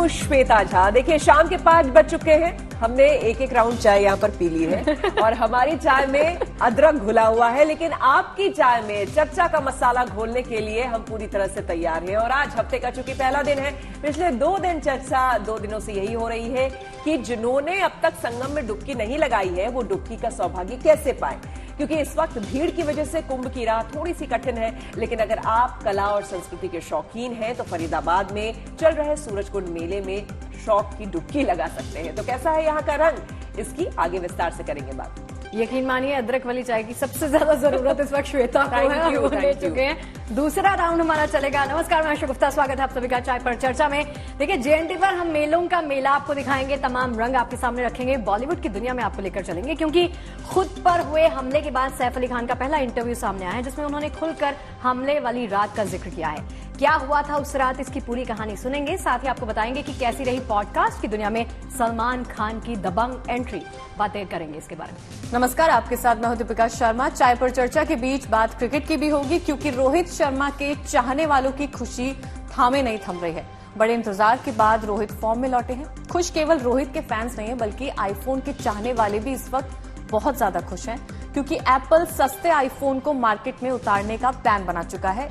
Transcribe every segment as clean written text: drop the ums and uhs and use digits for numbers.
हूँ श्वेता झा। देखिए शाम के 5 बज चुके हैं, हमने एक राउंड चाय यहाँ पर पी ली है और हमारी चाय में अदरक घुला हुआ है, लेकिन आपकी चाय में चर्चा का मसाला घोलने के लिए हम पूरी तरह से तैयार हैं। और आज हफ्ते का चूंकि पहला दिन है, पिछले 2 दिन चर्चा 2 दिनों से यही हो रही है कि जिन्होंने अब तक संगम में डुबकी नहीं लगाई है वो डुबकी का सौभाग्य कैसे पाए, क्योंकि इस वक्त भीड़ की वजह से कुंभ की राह थोड़ी सी कठिन है। लेकिन अगर आप कला और संस्कृति के शौकीन हैं तो फरीदाबाद में चल रहे सूरजकुंड मेले में शौक की डुबकी लगा सकते हैं। तो कैसा है यहाँ का रंग, इसकी आगे विस्तार से करेंगे बात। यकीन मानिए अदरक वाली चाय की सबसे ज्यादा जरूरत इस वक्त श्वेता को है, वो ले चुके हैं। दूसरा राउंड हमारा चलेगा। नमस्कार, मैं आशा गुप्ता, स्वागत है आप सभी का चाय पर चर्चा में। देखिए जेएनटी पर हम मेलों का मेला आपको दिखाएंगे, तमाम रंग आपके सामने रखेंगे, बॉलीवुड की दुनिया में आपको लेकर चलेंगे, क्योंकि खुद पर हुए हमले के बाद सैफ अली खान का पहला इंटरव्यू सामने आया है जिसमें उन्होंने खुलकर हमले वाली रात का जिक्र किया है। क्या हुआ था उस रात, इसकी पूरी कहानी सुनेंगे। साथ ही आपको बताएंगे कि कैसी रही पॉडकास्ट की दुनिया में सलमान खान की दबंग एंट्री, बातें करेंगे इसके बारे में। नमस्कार, आपके साथ मैं हूं दीपिका शर्मा। चाय पर चर्चा के बीच बात क्रिकेट की भी होगी, क्योंकि रोहित शर्मा के चाहने वालों की खुशी थामे नहीं थम रही है। बड़े इंतजार के बाद रोहित फॉर्म में लौटे हैं। खुश केवल रोहित के फैंस नहीं है, बल्कि आईफोन के चाहने वाले भी इस वक्त बहुत ज्यादा खुश हैं, क्योंकि एप्पल सस्ते आईफोन को मार्केट में उतारने का प्लान बना चुका है।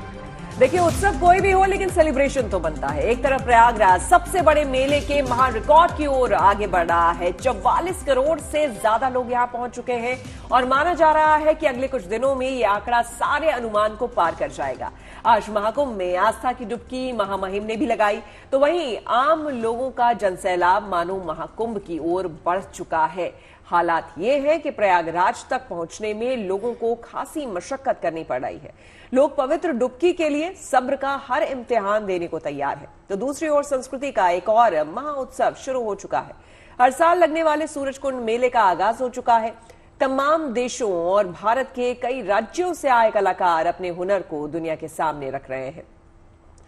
देखिए उत्सव कोई भी हो, लेकिन सेलिब्रेशन तो बनता है। एक तरफ प्रयागराज सबसे बड़े मेले के महा रिकॉर्ड की ओर आगे बढ़ रहा है। 44 करोड़ से ज्यादा लोग यहां पहुंच चुके हैं और माना जा रहा है कि अगले कुछ दिनों में ये आंकड़ा सारे अनुमान को पार कर जाएगा। आज महाकुंभ में आस्था की डुबकी महामहिम ने भी लगाई, तो वहीं आम लोगों का जनसैलाब मानो महाकुंभ की ओर बढ़ चुका है। हालात ये है कि प्रयागराज तक पहुंचने में लोगों को खासी मशक्कत करनी पड़ रही है। लोग पवित्र डुबकी के लिए सब्र का हर इम्तिहान देने को तैयार है। तो दूसरी ओर संस्कृति का एक और महा उत्सव शुरू हो चुका है। हर साल लगने वाले सूरजकुंड मेले का आगाज हो चुका है। तमाम देशों और भारत के कई राज्यों से आए कलाकार अपने हुनर को दुनिया के सामने रख रहे हैं।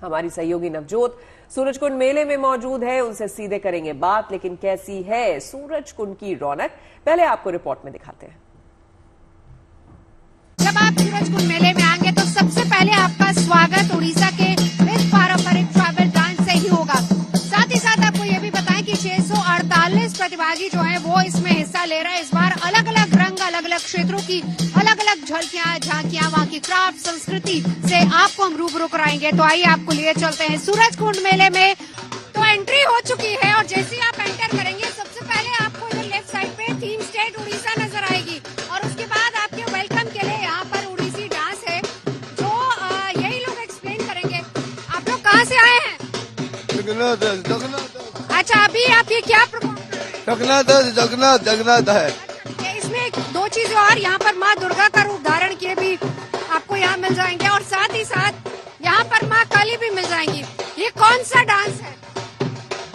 हमारी सहयोगी नवजोत सूरजकुंड मेले में मौजूद है, उनसे सीधे करेंगे बात। लेकिन कैसी है सूरजकुंड की रौनक, पहले आपको रिपोर्ट में दिखाते हैं। जब आप सूरजकुंड मेले में आएंगे तो सबसे पहले आपका स्वागत उड़ीसा के इस पारंपरिक ट्राइबल डांस से ही होगा। साथ ही साथ आपको ये भी बताएं कि 648 प्रतिभागी जो हैं वो इसमें हिस्सा ले रहे हैं। इस बार अलग अलग रंग, अलग अलग क्षेत्रों की अलग अलग झलकियां, झांकियां, वहाँ की क्राफ्ट संस्कृति से आपको हम रूबरू कराएंगे। तो आइए आपको लिए चलते हैं सूरजकुंड मेले में। तो एंट्री हो चुकी है और जैसे ही आप एंटर करेंगे सबसे पहले आपको इधर लेफ्ट साइड पे थीम स्टेट उड़ीसा नजर आएगी और उसके बाद आपके वेलकम के लिए यहाँ पर उड़ीसी डांस है जो यही लोग एक्सप्लेन करेंगे। आप लोग कहाँ से आए हैं? अच्छा, अभी आप ये क्या जगन्नाथ है। इसमें 2 चीजें और, यहाँ पर माँ दुर्गा का रूप धारण किए भी आपको यहाँ मिल जाएंगे और साथ ही साथ यहाँ पर माँ काली भी मिल जाएंगी। ये कौन सा डांस है?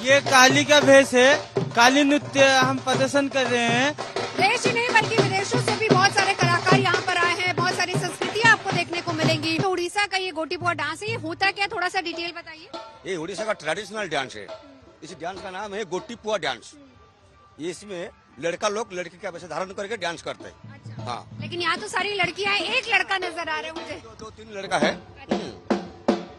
ये काली का भेष है। काली नृत्य हम प्रदर्शन कर रहे हैं। देश ही नहीं बल्कि विदेशों से भी बहुत सारे कलाकार यहाँ पर आए हैं। बहुत सारी संस्कृतियाँ आपको देखने को मिलेंगी। तो उड़ीसा का ये गोटीपुआ डांस है, ये होता क्या, थोड़ा सा डिटेल बताइए। ये उड़ीसा का ट्रेडिशनल डांस है। इस डांस का नाम है गोटीपुआ डांस। ये इसमें लड़का लोग लड़की का वैसे धारण करके डांस करते हैं। अच्छा। हाँ, लेकिन यहाँ तो सारी लड़कियाँ हैं, एक लड़का नजर आ रहे हैं मुझे। 2-3 लड़का है।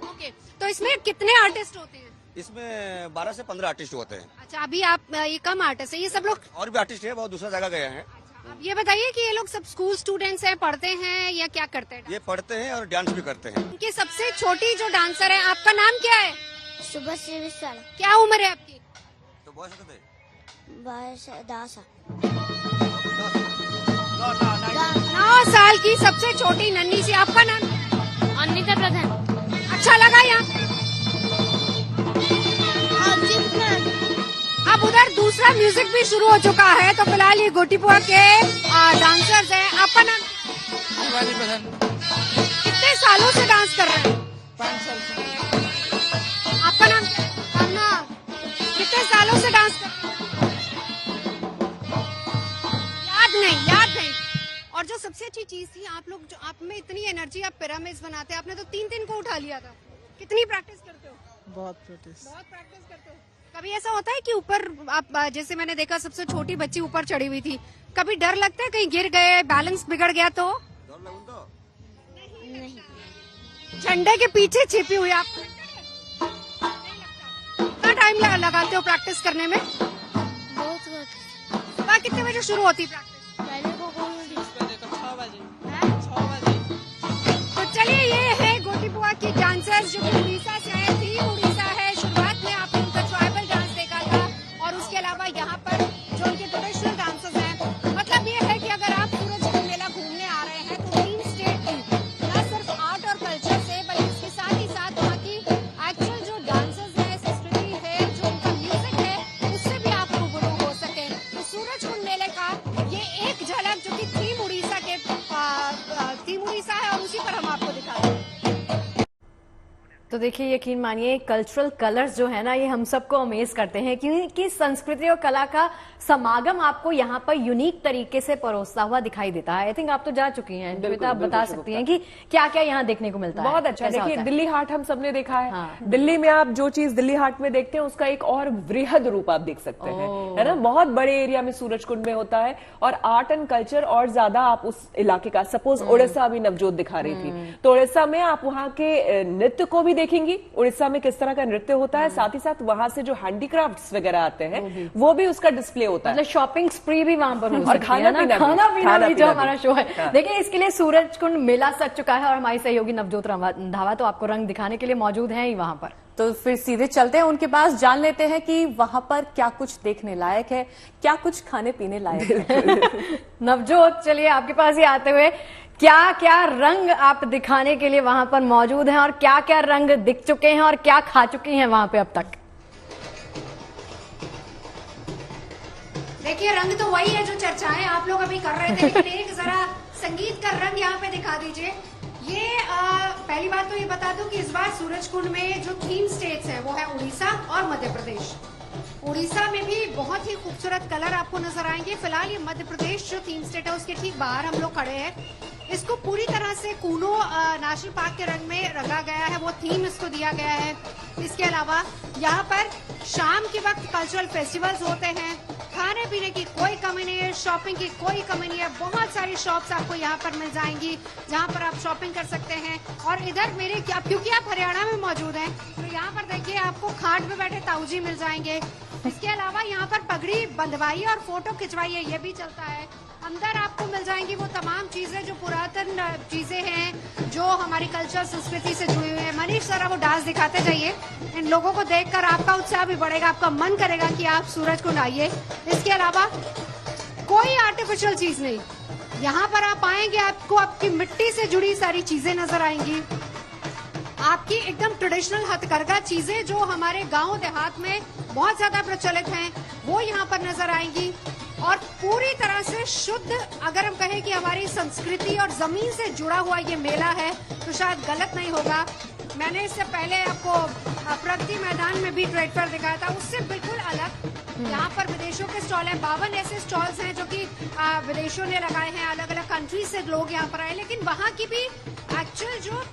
ओके, तो इसमें कितने आर्टिस्ट होते हैं? इसमें 12 से 15 आर्टिस्ट होते हैं। अच्छा, अभी आप ये कम आर्टिस्ट है, ये सब लोग और भी आर्टिस्ट है, बहुत दूसरा जगह गए हैं। अब ये बताइए कि ये लोग सब स्कूल स्टूडेंट्स हैं, पढ़ते हैं या क्या करते हैं? ये पढ़ते हैं और डांस भी करते हैं। इनकी सबसे छोटी जो डांसर है, आपका नाम क्या है? शुभश्री विशाल। क्या उम्र है आपकी? तो बहुत 10 9 साल की सबसे छोटी नन्ही सी। आपका नाम? अनिता प्रधान। अच्छा लगा यहाँ? अब उधर दूसरा म्यूजिक भी शुरू हो चुका है। तो फिलहाल ये गोटीपुआ के डांसर्स हैं। आपका नाम? कितने सालों से डांस कर रहे हैं? 5 साल से। आपका नाम? कितने सालों से डांस कर रहे हैं? याद नहीं। और जो सबसे अच्छी चीज थी, आप लोग जो आप में इतनी एनर्जी, आप पिरामिड्स बनाते हैं, आपने तो 3 दिन को उठा लिया था। कितनी प्रैक्टिस करते हो? बहुत प्रैक्टिस करते हो। कभी ऐसा होता है कि ऊपर आप, जैसे मैंने देखा सबसे छोटी बच्ची ऊपर चढ़ी हुई थी, कभी डर लगता है कहीं गिर गए, बैलेंस बिगड़ गया तो? झंडे के पीछे छिपी हुई आप टाइम लगाते हो प्रैक्टिस करने में? बहुत सुबह कितने बजे शुरू होती है प्रैक्टिस? पहले को कौन सी 6 बजे। हैं? 6 बजे। तो चलिए, ये है गोटीपुआ की डांसर्स जो कि उड़ीसा से आए। थीम उड़ीसा है। शुरुआत में आपने उनका ट्राइबल डांस देखा था और उसके अलावा यहाँ पर जो उनके ट्रेडिशनल डांसेस हैं, मतलब ये है कि अगर आप सूरजकुंड मेला घूमने आ रहे हैं तो थीम स्टेट की न सिर्फ आर्ट और कल्चर से बल्कि इसके साथ ही साथ वहाँ की एक्चुअल जो डांसेस है, संस्कृति है, जो उनका म्यूजिक है, उससे भी आप रूबरू हो सके। तो सूरजकुंड मेले का ये एक झलक जो कि थीम उड़ीसा के थीम उड़ीसा है और उसी पर हम आपको दिखा रहे हैं। तो देखिए, यकीन मानिए कल्चरल कलर्स जो है ना, ये हम सबको अमेज करते हैं क्योंकि संस्कृति और कला का समागम आपको यहाँ पर यूनिक तरीके से परोसता हुआ दिखाई देता है। आई थिंक आप तो जा चुकी हैं, बिल्कुल, आप बता बिल्कुल सकती हैं कि क्या क्या यहाँ देखने को मिलता है। बहुत अच्छा। कैसा देखिए, होता है? दिल्ली हाट हम सबने देखा है। हाँ। दिल्ली में आप जो चीज दिल्ली हाट में देखते हैं उसका एक और वृहद रूप आप देख सकते हैं, है ना। बहुत बड़े एरिया में सूरजकुंड में होता है और आर्ट एंड कल्चर और ज्यादा आप उस इलाके का, सपोज उड़ीसा अभी नवजोत दिखा रही थी, तो उड़ीसा में आप वहाँ के नृत्य को भी देखेंगी, उड़ीसा में किस तरह का नृत्य होता है, साथ ही साथ वहां से जो हैंडीक्राफ्ट्स वगैरह आते हैं वो भी उसका डिस्प्ले होता है। मतलब शॉपिंग स्प्री भी वहां पर हो और सकती है खाना ना? पीना भी। खाना पीना भी जो भी। हमारा शो है। हाँ। देखिए, इसके लिए सूरजकुंड मेला सज चुका है और हमारी सहयोगी नवजोत रंधावा तो आपको रंग दिखाने के लिए मौजूद हैं ही वहां पर। तो फिर सीधे चलते हैं उनके पास, जान लेते हैं कि वहां पर क्या कुछ देखने लायक है, क्या कुछ खाने पीने लायक है। नवजोत, चलिए आपके पास ही आते हुए, क्या क्या रंग आप दिखाने के लिए वहां पर मौजूद हैं और क्या क्या रंग दिख चुके हैं और क्या खा चुकी हैं वहां पे अब तक? देखिए, रंग तो वही है जो चर्चाएं आप लोग अभी कर रहे थे, लेकिन एक जरा संगीत का रंग यहाँ पे दिखा दीजिए। ये पहली बात तो ये बता दूं कि इस बार सूरजकुंड में जो थीम स्टेट्स है वो है उड़ीसा और मध्य प्रदेश। उड़ीसा में भी बहुत ही खूबसूरत कलर आपको नजर आएंगे। फिलहाल ये मध्य प्रदेश जो थीम स्टेट है उसके ठीक बाहर हम लोग खड़े हैं। इसको पूरी तरह से कूनो नेशनल पार्क के रंग में रंगा गया है, वो थीम इसको दिया गया है। इसके अलावा यहाँ पर शाम के वक्त कल्चरल फेस्टिवल्स होते हैं। खाने पीने की कोई कमी नहीं है, शॉपिंग की कोई कमी नहीं है। बहुत सारी शॉप्स आपको यहाँ पर मिल जाएंगी जहाँ पर आप शॉपिंग कर सकते हैं। और इधर मेरे क्योंकि आप हरियाणा में मौजूद हैं तो यहाँ पर देखिए आपको खाट पे बैठे ताऊजी मिल जाएंगे। इसके अलावा यहाँ पर पगड़ी बंधवाई और फोटो खिंचवाई है, ये भी चलता है। अंदर आपको मिल जाएंगी वो तमाम चीजें जो पुरातन चीजें हैं जो हमारी कल्चर संस्कृति से जुड़ी हुई है। मनीष सर, वो डांस दिखाते जाइए। इन लोगों को देखकर आपका उत्साह भी बढ़ेगा, आपका मन करेगा कि आप सूरजकुंड आइए। इसके अलावा कोई आर्टिफिशियल चीज नहीं, यहाँ पर आप आएंगे आपको आपकी मिट्टी से जुड़ी सारी चीजें नजर आएंगी। आपकी एकदम ट्रेडिशनल हथकरघा चीजें जो हमारे गांव देहात में बहुत ज्यादा प्रचलित हैं वो यहाँ पर नजर आएंगी। और पूरी तरह से शुद्ध, अगर हम कहें कि हमारी संस्कृति और जमीन से जुड़ा हुआ ये मेला है तो शायद गलत नहीं होगा। मैंने इससे पहले आपको प्रगति मैदान में भी ट्रेड फेयर दिखाया था, उससे बिल्कुल अलग। यहाँ पर विदेशों के स्टॉल हैं, 52 ऐसे स्टॉल्स हैं जो कि विदेशों ने लगाए हैं। अलग अलग कंट्री से लोग यहाँ पर आए, लेकिन वहाँ की भी एक्चुअल जो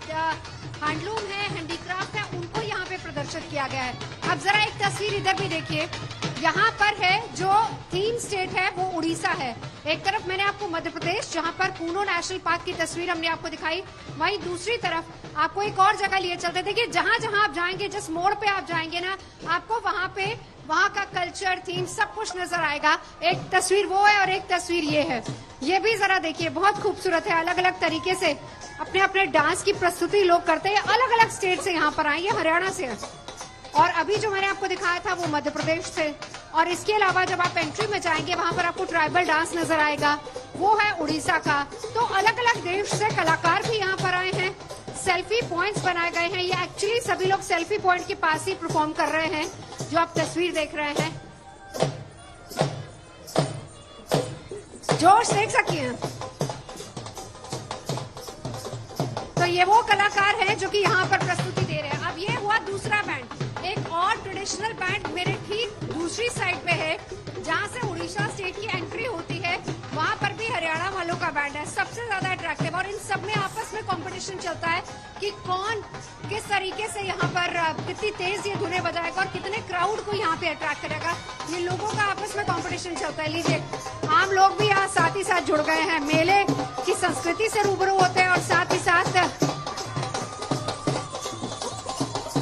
हैंडलूम है, हैंडीक्राफ्ट है, उनको यहाँ पे प्रदर्शित किया गया है। अब जरा एक तस्वीर इधर भी देखिए। यहाँ पर है जो थीम स्टेट है वो उड़ीसा है। एक तरफ मैंने आपको मध्य प्रदेश जहाँ पर कूनो नेशनल पार्क की तस्वीर हमने आपको दिखाई, वहीं दूसरी तरफ आपको एक और जगह लिए चलते। देखिए, जहाँ जहाँ आप जाएंगे, जिस मोड़ पे आप जाएंगे ना, आपको वहाँ का कल्चर, थीम सब कुछ नजर आएगा। एक तस्वीर वो है और एक तस्वीर ये है, ये भी जरा देखिए, बहुत खूबसूरत है। अलग अलग तरीके से अपने अपने डांस की प्रस्तुति लोग करते हैं। अलग अलग स्टेट से यहाँ पर आए, ये हरियाणा से है और अभी जो मैंने आपको दिखाया था वो मध्य प्रदेश से। और इसके अलावा जब आप एंट्री में जाएंगे वहां पर आपको ट्राइबल डांस नजर आएगा, वो है उड़ीसा का। तो अलग अलग देश से कलाकार भी यहाँ पर आए हैं। सेल्फी पॉइंट्स बनाए गए हैं, ये एक्चुअली सभी लोग सेल्फी पॉइंट के पास ही परफॉर्म कर रहे हैं, जो आप तस्वीर देख रहे हैं। जोश देख सकती हैं। तो ये वो कलाकार हैं जो कि यहाँ पर प्रस्तुति दे रहे हैं। अब ये हुआ दूसरा बैंड, एक और ट्रेडिशनल बैंड मेरे ठीक दूसरी साइड पे है, जहाँ से उड़ीसा स्टेट की एंट्री होती है। वहाँ पर भी हरियाणा वालों का बैंड है, सबसे ज्यादा अट्रैक्टिव। और इन सब में आपस में कंपटीशन चलता है कि कौन किस तरीके से यहाँ पर कितनी तेज ये धुनें बजाएगा और कितने क्राउड को यहाँ पे अट्रैक्ट करेगा। ये लोगों का आपस में कंपटीशन चलता है। लीजिए, आम लोग भी यहाँ साथ ही साथ जुड़ गए हैं, मेले की संस्कृति से रूबरू होते हैं और साथ ही साथ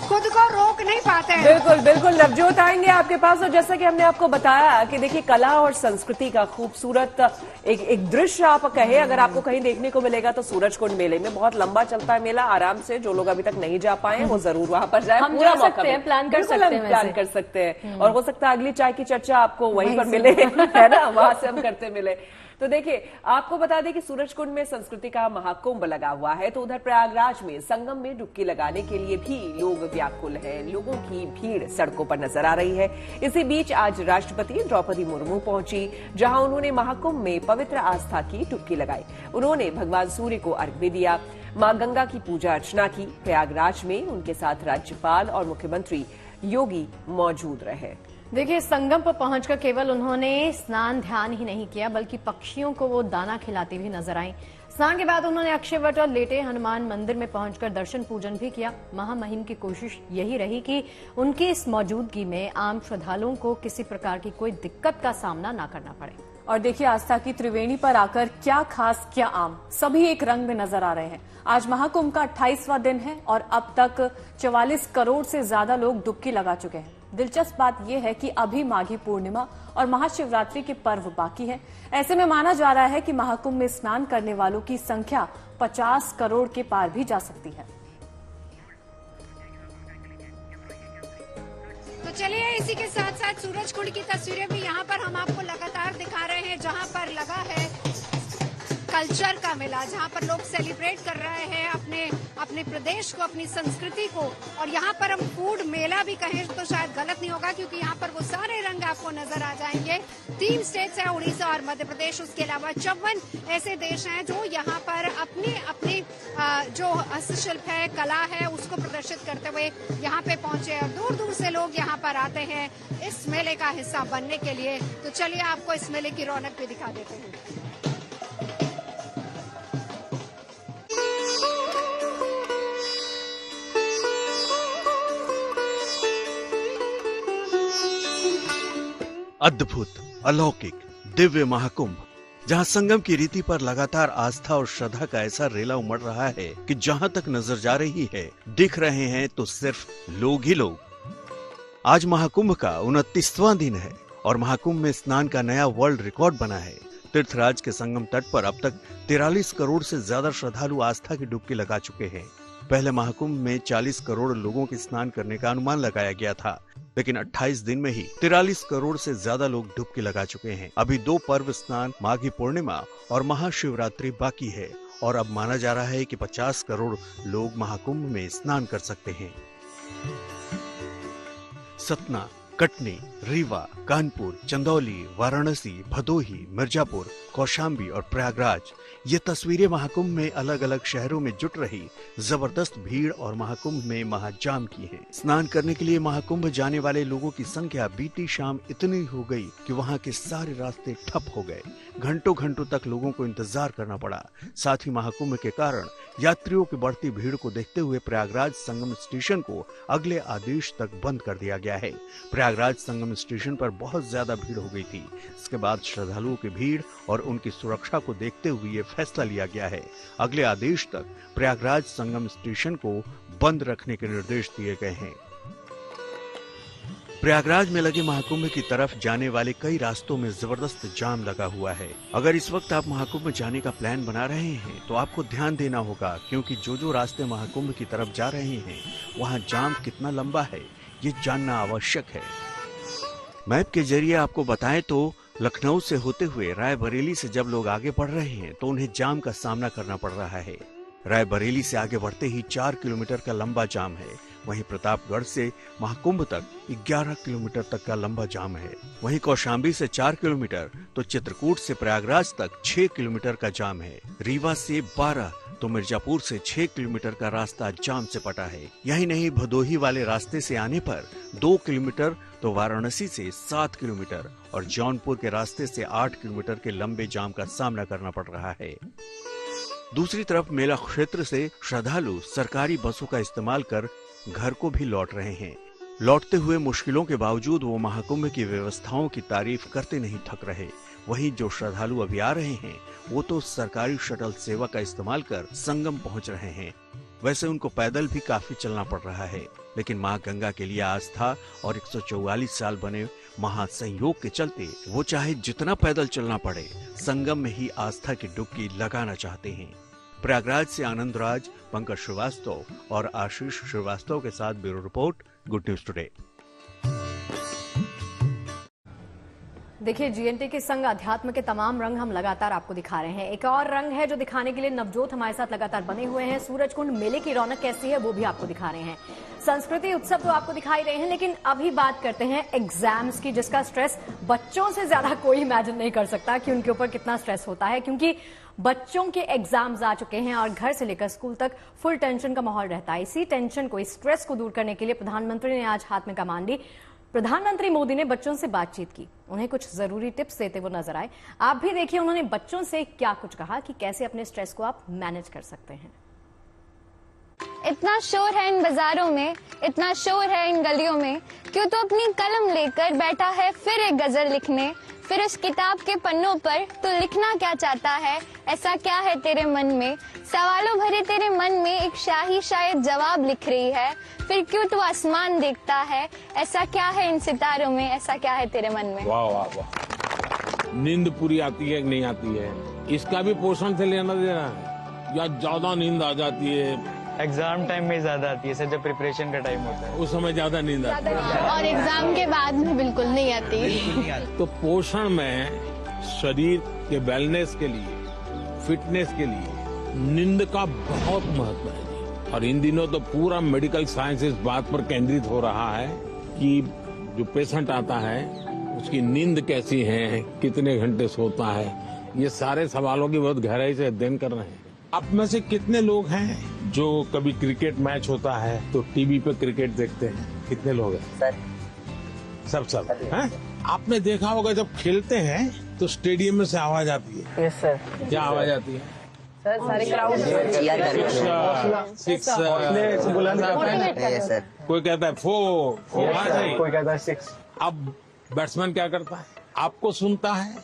खुद को रोक रोक नहीं पाते हैं। बिल्कुल बिल्कुल नवजोत आएंगे आपके पास। और जैसा कि हमने आपको बताया कि देखिए कला और संस्कृति का खूबसूरत एक दृश्य आप कहे अगर आपको कहीं देखने को मिलेगा तो सूरजकुंड मेले में बहुत लंबा चलता है मेला। आराम से जो लोग अभी तक नहीं जा पाए हैं वो जरूर वहां पर जाए। हम पूरा जा मौका सकते हैं, प्लान कर बिल्कुल सकते हम हैं प्लान वैसे। कर सकते हैं। और हो सकता है अगली चाय की चर्चा आपको वहीं पर मिले है ना, वहां से हम करते मिले। तो देखिए आपको बता दें कि सूरजकुंड में संस्कृति का महाकुंभ लगा हुआ है, तो उधर प्रयागराज में संगम में डुबकी लगाने के लिए भी लोग व्याकुल हैं। लोगों की भीड़ सड़कों पर नजर आ रही है। इसी बीच आज राष्ट्रपति द्रौपदी मुर्मू पहुंची, जहां उन्होंने महाकुंभ में पवित्र आस्था की डुबकी लगाई। उन्होंने भगवान सूर्य को अर्घ्य भी दिया, मां गंगा की पूजा अर्चना की। प्रयागराज में उनके साथ राज्यपाल और मुख्यमंत्री योगी मौजूद रहे। देखिए संगम पर पहुंचकर केवल उन्होंने स्नान ध्यान ही नहीं किया बल्कि पक्षियों को वो दाना खिलाती भी नजर आई। स्नान के बाद उन्होंने अक्षयवट और लेटे हनुमान मंदिर में पहुंचकर दर्शन पूजन भी किया। महामहिम की कोशिश यही रही कि उनकी इस मौजूदगी में आम श्रद्धालुओं को किसी प्रकार की कोई दिक्कत का सामना न करना पड़े। और देखिए आस्था की त्रिवेणी पर आकर क्या खास क्या आम, सभी एक रंग में नजर आ रहे हैं। आज महाकुंभ का 28वां दिन है और अब तक 44 करोड़ से ज्यादा लोग डुबकी लगा चुके हैं। दिलचस्प बात यह है कि अभी माघी पूर्णिमा और महाशिवरात्रि के पर्व बाकी है। ऐसे में माना जा रहा है कि महाकुंभ में स्नान करने वालों की संख्या 50 करोड़ के पार भी जा सकती है। तो चलिए इसी के साथ साथ सूरजकुंड की तस्वीरें भी यहाँ पर हम आपको लगातार दिखा रहे हैं, जहाँ पर लगा है कल्चर का मेला, जहाँ पर लोग सेलिब्रेट कर रहे हैं अपने प्रदेश को, अपनी संस्कृति को। और यहाँ पर हम फूड मेला भी कहें तो शायद गलत नहीं होगा, क्योंकि यहाँ पर वो सारे रंग आपको नजर आ जाएंगे। 3 स्टेट्स हैं, उड़ीसा और मध्य प्रदेश, उसके अलावा 54 ऐसे देश हैं जो यहाँ पर अपनी जो हस्तशिल्प है, कला है, उसको प्रदर्शित करते हुए यहाँ पे पहुंचे। और दूर दूर से लोग यहाँ पर आते हैं इस मेले का हिस्सा बनने के लिए। तो चलिए आपको इस मेले की रौनक भी दिखा देते हैं। अद्भुत, अलौकिक, दिव्य महाकुंभ, जहां संगम की रीति पर लगातार आस्था और श्रद्धा का ऐसा रेला उमड़ रहा है कि जहां तक नजर जा रही है दिख रहे हैं तो सिर्फ लोग ही लोग। आज महाकुंभ का 29वां दिन है और महाकुंभ में स्नान का नया वर्ल्ड रिकॉर्ड बना है। तीर्थराज के संगम तट पर अब तक 43 करोड़ से ज्यादा श्रद्धालु आस्था की डुबकी लगा चुके हैं। पहले महाकुंभ में 40 करोड़ लोगों के स्नान करने का अनुमान लगाया गया था, लेकिन 28 दिन में ही 43 करोड़ से ज्यादा लोग डुबकी लगा चुके हैं। अभी 2 पर्व स्नान, माघी पूर्णिमा और महाशिवरात्रि बाकी है और अब माना जा रहा है कि 50 करोड़ लोग महाकुंभ में स्नान कर सकते हैं। सतना, कटनी, रीवा, कानपुर, चंदौली, वाराणसी, भदोही, मिर्जापुर, कौशाम्बी और प्रयागराज, ये तस्वीरें महाकुंभ में अलग अलग शहरों में जुट रही जबरदस्त भीड़ और महाकुंभ में महाजाम की है। स्नान करने के लिए महाकुंभ जाने वाले लोगों की संख्या बीती शाम इतनी हो गई कि वहां के सारे रास्ते ठप हो गए। घंटों घंटों तक लोगों को इंतजार करना पड़ा। साथ ही महाकुंभ के कारण यात्रियों की बढ़ती भीड़ को देखते हुए प्रयागराज संगम स्टेशन को अगले आदेश तक बंद कर दिया गया है। प्रयागराज संगम स्टेशन पर बहुत ज्यादा भीड़ हो गई थी। इसके बाद श्रद्धालुओं की भीड़ और उनकी सुरक्षा को देखते हुए ये फैसला लिया गया है। अगले आदेश तक प्रयागराज संगम स्टेशन को बंद रखने के निर्देश दिए गए हैं। प्रयागराज में लगे महाकुंभ की तरफ जाने वाले कई रास्तों में जबरदस्त जाम लगा हुआ है। अगर इस वक्त आप महाकुंभ में जाने का प्लान बना रहे हैं तो आपको ध्यान देना होगा, क्योंकि जो रास्ते महाकुंभ की तरफ जा रहे हैं वहाँ जाम कितना लंबा है ये जानना आवश्यक है। मैप के जरिए आपको बताएं तो लखनऊ से होते हुए रायबरेली से जब लोग आगे बढ़ रहे हैं तो उन्हें जाम का सामना करना पड़ रहा है। रायबरेली से आगे बढ़ते ही 4 किलोमीटर का लंबा जाम है। वहीं प्रतापगढ़ से महाकुंभ तक 11 किलोमीटर तक का लंबा जाम है। वहीं कौशाम्बी से 4 किलोमीटर तो चित्रकूट से प्रयागराज तक 6 किलोमीटर का जाम है। रीवा से 12 तो मिर्जापुर से 6 किलोमीटर का रास्ता जाम से पटा है। यही नहीं, भदोही वाले रास्ते से आने पर 2 किलोमीटर तो वाराणसी से 7 किलोमीटर और जौनपुर के रास्ते से 8 किलोमीटर के लंबे जाम का सामना करना पड़ रहा है। दूसरी तरफ मेला क्षेत्र से श्रद्धालु सरकारी बसों का इस्तेमाल कर घर को भी लौट रहे हैं। लौटते हुए मुश्किलों के बावजूद वो महाकुंभ की व्यवस्थाओं की तारीफ करते नहीं थक रहे। वहीं जो श्रद्धालु अभी आ रहे हैं वो तो सरकारी शटल सेवा का इस्तेमाल कर संगम पहुंच रहे हैं। वैसे उनको पैदल भी काफी चलना पड़ रहा है। लेकिन माँ गंगा के लिए आस्था और 144 साल बने महासंयोग के चलते वो चाहे जितना पैदल चलना पड़े, संगम में ही आस्था की डुबकी लगाना चाहते हैं। प्रयागराज से आनंद राज, पंकज श्रीवास्तव और आशीष श्रीवास्तव के साथ bureau report, good news today. देखिए, जीएनटी के संग अध्यात्म के तमाम रंग हम लगातार आपको दिखा रहे हैं। एक और रंग है जो दिखाने के लिए नवजोत हमारे साथ लगातार बने हुए हैं। सूरजकुंड मेले की रौनक कैसी है वो भी आपको दिखा रहे हैं। संस्कृति उत्सव तो आपको दिखाई रहे हैं, लेकिन अभी बात करते हैं एग्जाम्स की, जिसका स्ट्रेस बच्चों से ज्यादा कोई इमेजिन नहीं कर सकता कि उनके ऊपर कितना स्ट्रेस होता है, क्योंकि बच्चों के एग्जाम्स आ चुके हैं और घर से लेकर स्कूल तक फुल टेंशन का माहौल रहता है। इसी टेंशन को, इस स्ट्रेस को दूर करने के लिए प्रधानमंत्री ने आज हाथ में कमान ली। प्रधानमंत्री मोदी ने बच्चों से बातचीत की, उन्हें कुछ जरूरी टिप्स देते वो नजर आए। आप भी देखिए उन्होंने बच्चों से क्या कुछ कहा कि कैसे अपने स्ट्रेस को आप मैनेज कर सकते हैं। इतना शोर है इन बाजारों में, इतना शोर है इन गलियों में, क्यों तो अपनी कलम लेकर बैठा है फिर एक गजल लिखने। फिर उस किताब के पन्नों पर तू लिखना क्या चाहता है, ऐसा क्या है तेरे मन में। सवालों भरे तेरे मन में एक शाही शायद जवाब लिख रही है। फिर क्यों तू आसमान देखता है, ऐसा क्या है इन सितारों में, ऐसा क्या है तेरे मन में। वाह वाह वाह। नींद पूरी आती है कि नहीं आती है, इसका भी पोषण से लेना देना है। या ज्यादा नींद आ जाती है, एग्जाम टाइम में ज्यादा आती है सर, जब प्रिपरेशन का टाइम होता है उस समय ज्यादा नींद आती है, और एग्जाम के बाद में बिल्कुल नहीं आती। तो पोषण में शरीर के वेलनेस के लिए, फिटनेस के लिए नींद का बहुत महत्व है। और इन दिनों तो पूरा मेडिकल साइंस इस बात पर केंद्रित हो रहा है कि जो पेशेंट आता है उसकी नींद कैसी है, कितने घंटे सोता है, ये सारे सवालों की बहुत गहराई से अध्ययन कर रहे हैं। आप में से कितने लोग हैं जो कभी क्रिकेट मैच होता है तो टीवी पे क्रिकेट देखते हैं? कितने लोग हैं सर? सब हैं? आपने देखा होगा जब खेलते हैं तो स्टेडियम में से आवाज आती है। Yes sir. क्या आवाज आती है? सर सारे क्राउड सिक्स, सर। कोई कहता है फोर, कोई कहता है 6। अब बैट्समैन क्या करता है? आपको सुनता है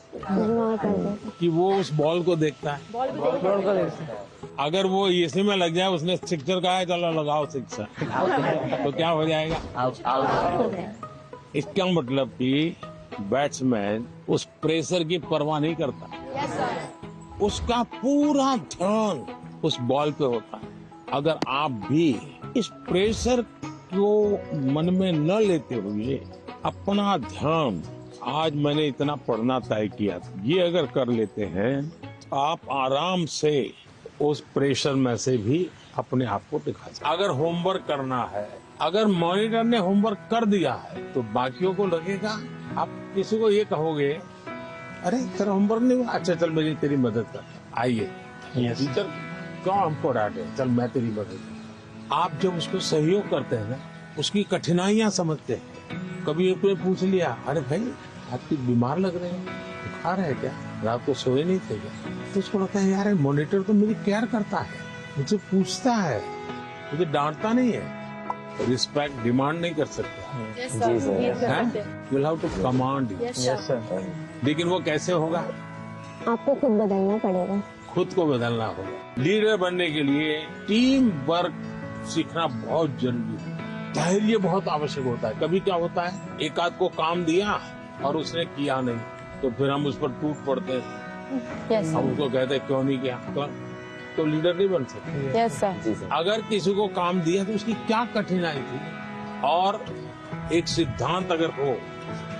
कि वो उस बॉल को देखता है? बॉल को देखते हैं। अगर वो एसी में लग जाए, उसने सिक्सर कहा है चलो लगाओ सिक्सर, तो क्या हो जाएगा? इसका मतलब कि बैट्समैन उस प्रेशर की परवाह नहीं करता, उसका पूरा ध्यान उस बॉल पे होता है। अगर आप भी इस प्रेशर को मन में न लेते हुए अपना ध्यान, आज मैंने इतना पढ़ना तय किया, ये अगर कर लेते हैं आप आराम से उस प्रेशर में से भी अपने आप को दिखा सकते। अगर होमवर्क करना है, अगर मॉनिटर ने होमवर्क कर दिया है तो बाकियों को लगेगा, आप किसी को ये कहोगे अरे तेरा होमवर्क नहीं हुआ, अच्छा चल मेरी तेरी मदद कर, आइए टीचर क्यों हमको डांटे, चल मैं तेरी मदद कर। आप जब उसको सहयोग करते हैं ना, उसकी कठिनाइयां समझते हैं। कभी एक ने पूछ लिया, अरे भाई आपकी बीमार लग रहे हैं, बुखार है क्या, रात को सोए नहीं थे क्या? तो उसको लगता है यार मॉनिटर तो मेरी केयर करता है, मुझे पूछता है, मुझे डांटता नहीं है। रिस्पेक्ट डिमांड नहीं कर सकते, जी sir. You will have to command. Yes sir. लेकिन वो कैसे होगा? आपको खुद बदलना पड़ेगा, खुद को बदलना होगा। लीडर बनने के लिए टीम वर्क सीखना बहुत जरूरी है। धैर्य बहुत आवश्यक होता है। कभी क्या होता है, एक आध को काम दिया और उसने किया नहीं, तो फिर हम उस पर टूट पड़ते हैं। हम उसको कहते हैं क्यों नहीं किया, तो लीडर नहीं बन सकते। Yes sir. अगर किसी को काम दिया तो उसकी क्या कठिनाई थी, और एक सिद्धांत अगर हो,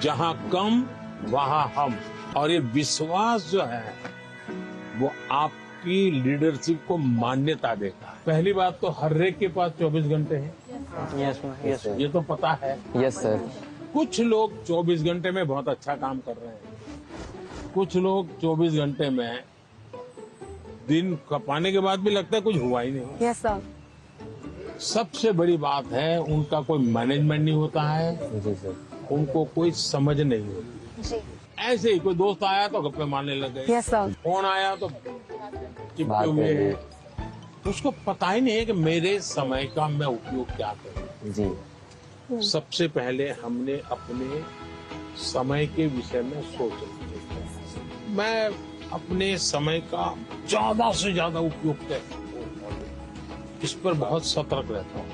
जहाँ कम वहाँ हम, और ये विश्वास जो है वो आपकी लीडरशिप को मान्यता देता है। पहली बात तो हर एक के पास 24 घंटे हैं, यस ये तो पता है। Yes sir. कुछ लोग 24 घंटे में बहुत अच्छा काम कर रहे हैं, कुछ लोग 24 घंटे में दिन खपाने के बाद भी लगता है कुछ हुआ ही नहीं। Yes sir. सबसे बड़ी बात है उनका कोई मैनेजमेंट नहीं होता है, जी सर। उनको कोई समझ नहीं होती। जी। ऐसे ही कोई दोस्त आया तो गप्पे मारने लग गए, यस सर। फोन आया तो चिपके हुए हैं। उसको पता ही नहीं है कि मेरे समय का मैं उपयोग क्या करूं। जी। सबसे पहले हमने अपने समय के विषय में सोचा, मैं अपने समय का ज्यादा से ज्यादा उपयोग कैसे, इस पर बहुत सतर्क रहता हूँ।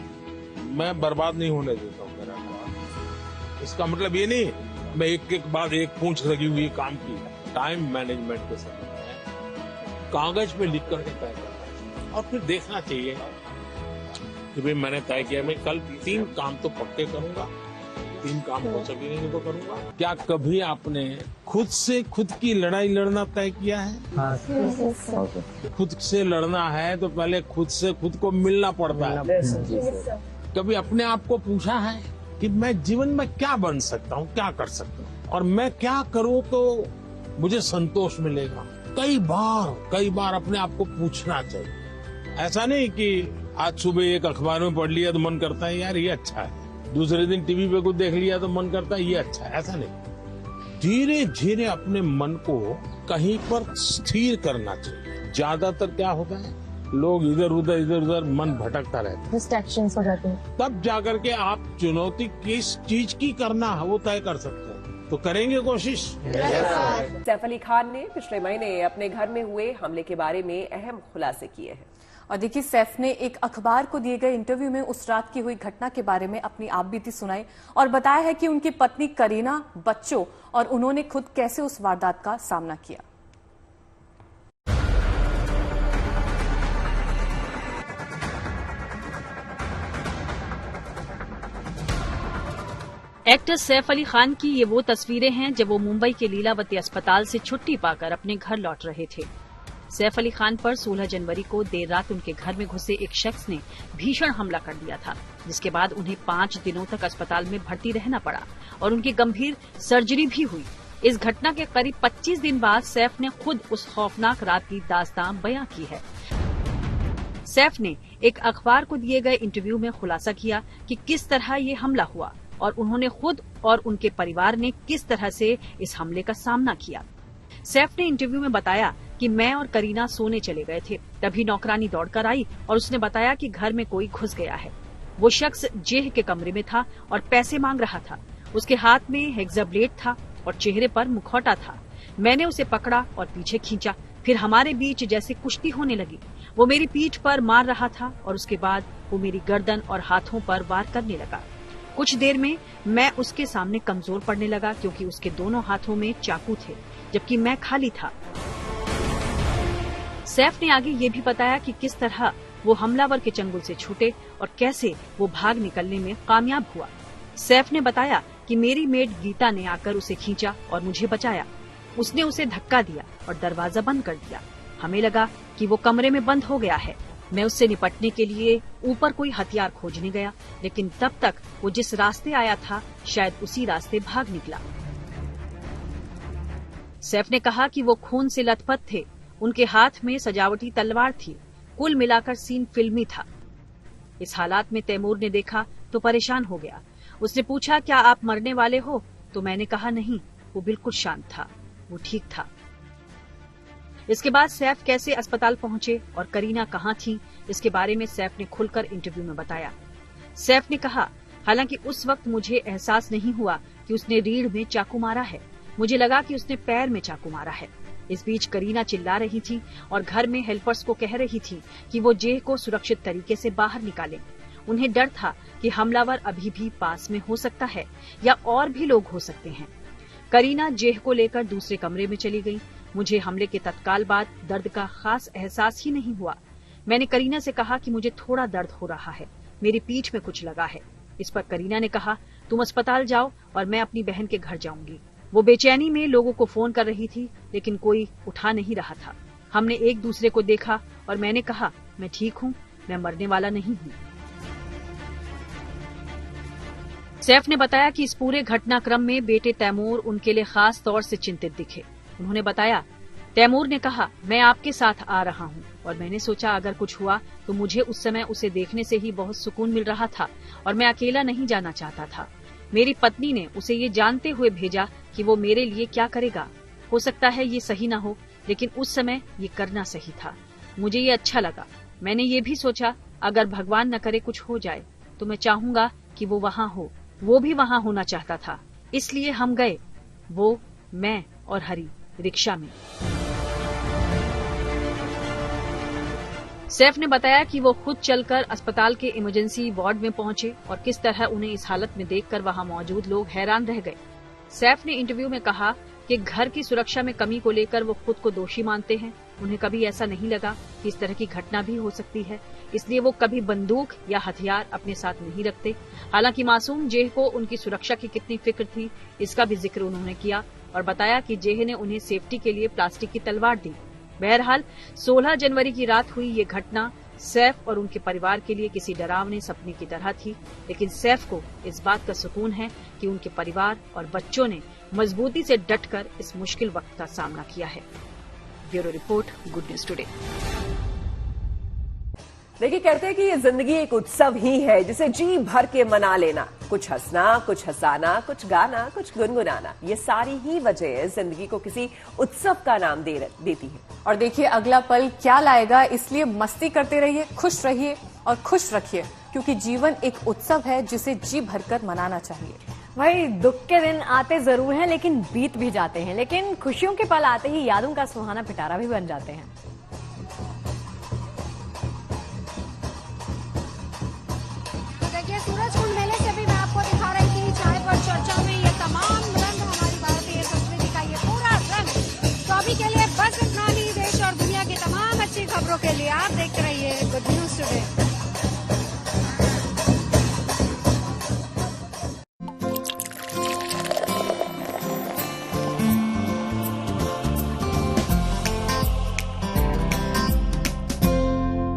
मैं बर्बाद नहीं होने देता हूँ मेरा काम। इसका मतलब ये नहीं मैं एक एक बाद एक पूंछ लगी हुई काम की। टाइम मैनेजमेंट के समय में कागज पे लिख करके तय करना है और फिर देखना चाहिए कि भाई मैंने तय किया मैं कल 3 काम तो पक्के करूंगा, 3 काम हो सके नहीं तो करूंगा। क्या कभी आपने खुद से खुद की लड़ाई लड़ना तय किया है? खुद से लड़ना है तो पहले खुद से खुद को मिलना पड़ता है। कभी अपने आप को पूछा है कि मैं जीवन में क्या बन सकता हूँ, क्या कर सकता हूँ और मैं क्या करूँ तो मुझे संतोष मिलेगा? कई बार अपने आप को पूछना चाहिए। ऐसा नहीं कि आज सुबह एक अखबार में पढ़ लिया तो मन करता है यार ये अच्छा है, दूसरे दिन टीवी पे कुछ देख लिया तो मन करता है ये अच्छा है। ऐसा नहीं, धीरे धीरे अपने मन को कहीं पर स्थिर करना चाहिए। ज्यादातर क्या होता है लोग इधर उधर मन भटकता रहता है, डिस्ट्रैक्शंस हो जाते हैं। तब जाकर के आप चुनौती किस चीज की करना है वो तय कर सकते हैं। तो करेंगे कोशिश। सैफ अली खान ने पिछले महीने अपने घर में हुए हमले के बारे में अहम खुलासे किए हैं। और देखिए सैफ ने एक अखबार को दिए गए इंटरव्यू में उस रात की हुई घटना के बारे में अपनी आपबीती सुनाई और बताया है कि उनकी पत्नी करीना, बच्चों और उन्होंने खुद कैसे उस वारदात का सामना किया। एक्टर सैफ अली खान की ये वो तस्वीरें हैं जब वो मुंबई के लीलावती अस्पताल से छुट्टी पाकर अपने घर लौट रहे थे। सैफ अली खान पर 16 जनवरी को देर रात उनके घर में घुसे एक शख्स ने भीषण हमला कर दिया था, जिसके बाद उन्हें 5 दिनों तक अस्पताल में भर्ती रहना पड़ा और उनकी गंभीर सर्जरी भी हुई। इस घटना के करीब 25 दिन बाद सैफ ने खुद उस खौफनाक रात की दास्तान बयां की है। सैफ ने एक अखबार को दिए गए इंटरव्यू में खुलासा किया कि किस तरह ये हमला हुआ और उन्होंने खुद और उनके परिवार ने किस तरह से इस हमले का सामना किया। सैफ ने इंटरव्यू में बताया कि मैं और करीना सोने चले गए थे, तभी नौकरानी दौड़कर आई और उसने बताया कि घर में कोई घुस गया है। वो शख्स जेह के कमरे में था और पैसे मांग रहा था। उसके हाथ में हेक्सा ब्लेड था और चेहरे पर मुखौटा था। मैंने उसे पकड़ा और पीछे खींचा, फिर हमारे बीच जैसे कुश्ती होने लगी। वो मेरी पीठ पर मार रहा था और उसके बाद वो मेरी गर्दन और हाथों पर वार करने लगा। कुछ देर में मैं उसके सामने कमजोर पड़ने लगा क्योंकि उसके दोनों हाथों में चाकू थे, जबकि मैं खाली था। सैफ ने आगे ये भी बताया कि किस तरह वो हमलावर के चंगुल से छूटे और कैसे वो भाग निकलने में कामयाब हुआ। सैफ ने बताया कि मेरी मेड गीता ने आकर उसे खींचा और मुझे बचाया। उसने उसे धक्का दिया और दरवाजा बंद कर दिया। हमें लगा कि वो कमरे में बंद हो गया है। मैं उससे निपटने के लिए ऊपर कोई हथियार खोजने गया, लेकिन तब तक वो जिस रास्ते आया था शायद उसी रास्ते भाग निकला। सैफ ने कहा कि वो खून से लथपथ थे, उनके हाथ में सजावटी तलवार थी। कुल मिलाकर सीन फिल्मी था। इस हालात में तैमूर ने देखा तो परेशान हो गया। उसने पूछा, क्या आप मरने वाले हो? तो मैंने कहा नहीं। वो बिल्कुल शांत था, वो ठीक था। इसके बाद सैफ कैसे अस्पताल पहुंचे और करीना कहां थी, इसके बारे में सैफ ने खुलकर इंटरव्यू में बताया। सैफ ने कहा, हालांकि उस वक्त मुझे एहसास नहीं हुआ कि उसने रीढ़ में चाकू मारा है। मुझे लगा कि उसने पैर में चाकू मारा है। इस बीच करीना चिल्ला रही थी और घर में हेल्पर्स को कह रही थी कि वो जेह को सुरक्षित तरीके से बाहर निकालें। उन्हें डर था कि हमलावर अभी भी पास में हो सकता है या और भी लोग हो सकते हैं। करीना जेह को लेकर दूसरे कमरे में चली गई। मुझे हमले के तत्काल बाद दर्द का खास एहसास ही नहीं हुआ। मैंने करीना से कहा कि मुझे थोड़ा दर्द हो रहा है, मेरी पीठ में कुछ लगा है। इस पर करीना ने कहा, तुम अस्पताल जाओ और मैं अपनी बहन के घर जाऊंगी। वो बेचैनी में लोगों को फोन कर रही थी, लेकिन कोई उठा नहीं रहा था। हमने एक दूसरे को देखा और मैंने कहा, मैं ठीक हूँ, मैं मरने वाला नहीं हूँ। सैफ ने बताया कि इस पूरे घटनाक्रम में बेटे तैमूर उनके लिए खास तौर से चिंतित दिखे। उन्होंने बताया, तैमूर ने कहा, मैं आपके साथ आ रहा हूँ और मैंने सोचा अगर कुछ हुआ तो मुझे उस समय उसे देखने से ही बहुत सुकून मिल रहा था और मैं अकेला नहीं जाना चाहता था। मेरी पत्नी ने उसे ये जानते हुए भेजा कि वो मेरे लिए क्या करेगा। हो सकता है ये सही न हो, लेकिन उस समय ये करना सही था। मुझे ये अच्छा लगा। मैंने ये भी सोचा अगर भगवान न करे कुछ हो जाए तो मैं चाहूंगा कि वो वहाँ हो। वो भी वहाँ होना चाहता था, इसलिए हम गए, वो, मैं और हरी, रिक्शा में। सैफ ने बताया कि वो खुद चलकर अस्पताल के इमरजेंसी वार्ड में पहुंचे और किस तरह उन्हें इस हालत में देखकर वहां मौजूद लोग हैरान रह गए। सैफ ने इंटरव्यू में कहा कि घर की सुरक्षा में कमी को लेकर वो खुद को दोषी मानते हैं। उन्हें कभी ऐसा नहीं लगा कि इस तरह की घटना भी हो सकती है, इसलिए वो कभी बंदूक या हथियार अपने साथ नहीं रखते। हालांकि मासूम जेह को उनकी सुरक्षा की कितनी फिक्र थी, इसका भी जिक्र उन्होंने किया और बताया कि जेह ने उन्हें सेफ्टी के लिए प्लास्टिक की तलवार दी। बहरहाल 16 जनवरी की रात हुई ये घटना सैफ और उनके परिवार के लिए किसी डरावने सपने की तरह थी, लेकिन सैफ को इस बात का सुकून है कि उनके परिवार और बच्चों ने मजबूती से डटकर इस मुश्किल वक्त का सामना किया है। Bureau report, good news today. देखिए, कहते हैं कि ये जिंदगी एक उत्सव ही है जिसे जी भर के मना लेना। कुछ हंसना, कुछ हंसाना, कुछ गाना, कुछ गुनगुनाना, ये सारी ही वजह जिंदगी को किसी उत्सव का नाम देती है। और देखिए अगला पल क्या लाएगा, इसलिए मस्ती करते रहिए, खुश रहिए और खुश रखिए, क्योंकि जीवन एक उत्सव है जिसे जी भरकर मनाना चाहिए। भाई दुख के दिन आते जरूर हैं लेकिन बीत भी जाते हैं, लेकिन खुशियों के पल आते ही यादों का सुहाना पिटारा भी बन जाते हैं।